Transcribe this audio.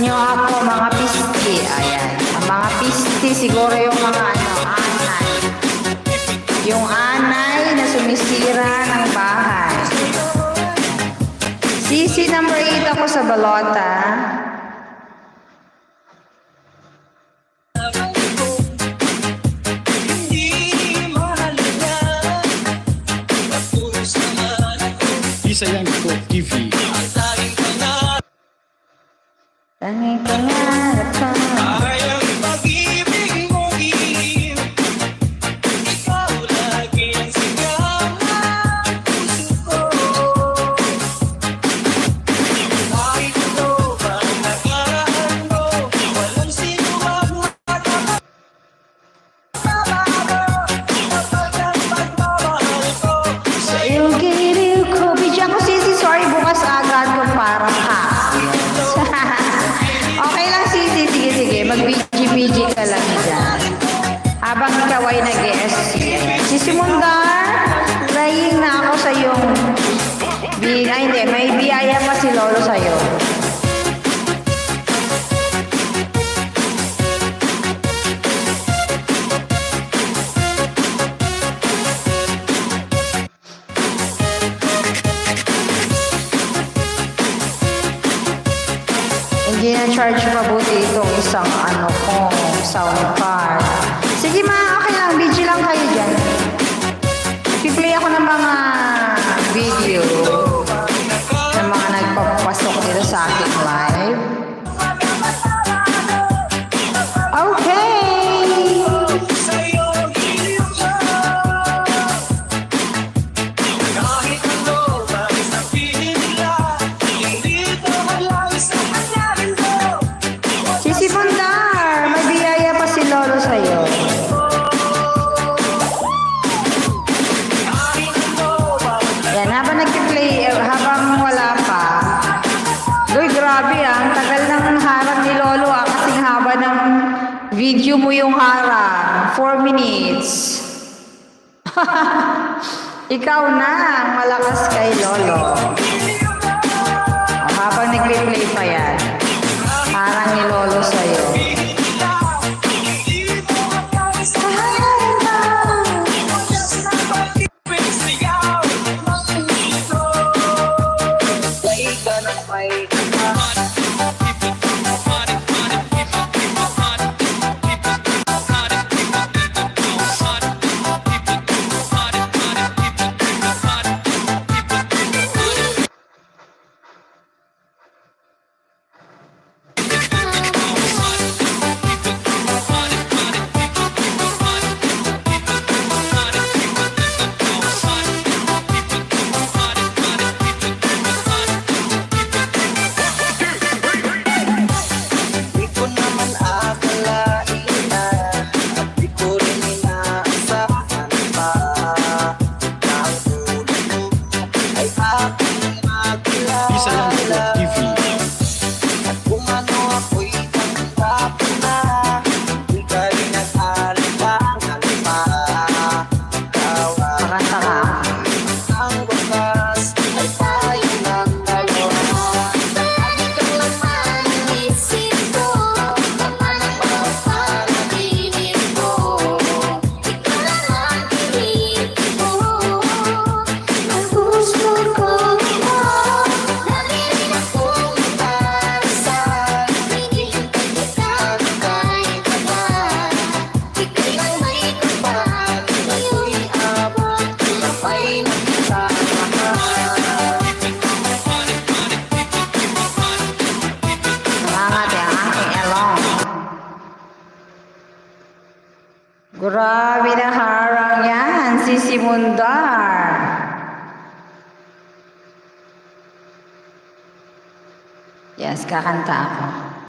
nyo ako mga pisti. Ayan. Ang mga pisti siguro yung mga anay. Yung anay na sumisira ng bahay. Sisi number 8 ako sa balota. Isa yan ko TV. Tanging pangarap ka. Ay ang pag-ibig mong iiim. Ikaw lagi ang sigaw ng puso ko. Kahit ito bang nakaraan mo, walang sino magmatabago kapag ang pagmamahal ko Sa iyong giliw ko. Bidyan ko sisi. Sorry, bukas agad kung para ka. Okay lang sisi. Sige. Mag-BG ka lang dyan. Habang ikaw ay nag-ESC. Sisi Mundar, praying na ako sa iyong hindi. May biyaya pa si Lolo sa'yo. Hindi na charge mabuti itong isang sound card. Sige okay lang, BG lang kayo dyan. Piplay ako ng mga video ng mga nagpapasok dito sa aking live. Okay! sa'yo giliw ko. Kahit ano ba sabihin nila, hindi ito malang sa hangarin ko. Sisi Bundar, may biyaya pa si Lolo sa'yo. Kahit ano ba Yan, habang nag-play, habang wala pa. Uy, grabe ang tagal ng harang ni Lolo kasing haba ng video mo yung harang. 4 minutes. Ikaw na ang malakas kay Lolo. Habang nag-play pa yan. Harang ni Lolo sa'yo. Di ko naman akalain na at di ko rin inaasahan pa na ang tulad mo ay aking Isa yan ko makilala. TV. At kung ano ako'y tanggap na, di ka rin nag-aalitangan pa. Tawa Makanta ka. ang wakas ay tayo ng dalawa. Lagi kang laman ng isip ko, laman ng bawat panaginip ko. Ikaw lang ang pilit ko. Ang gusto ko mo, lagi rin akong magdarasal. Hinihintay kita ng kahit tagal. Ika'y ang may kapal, ngayon'y abot, kapay na kita mahal. Salamat ang aking elong. Grabe na harang yan, Sisi Mundar. Yes, kakanta ako.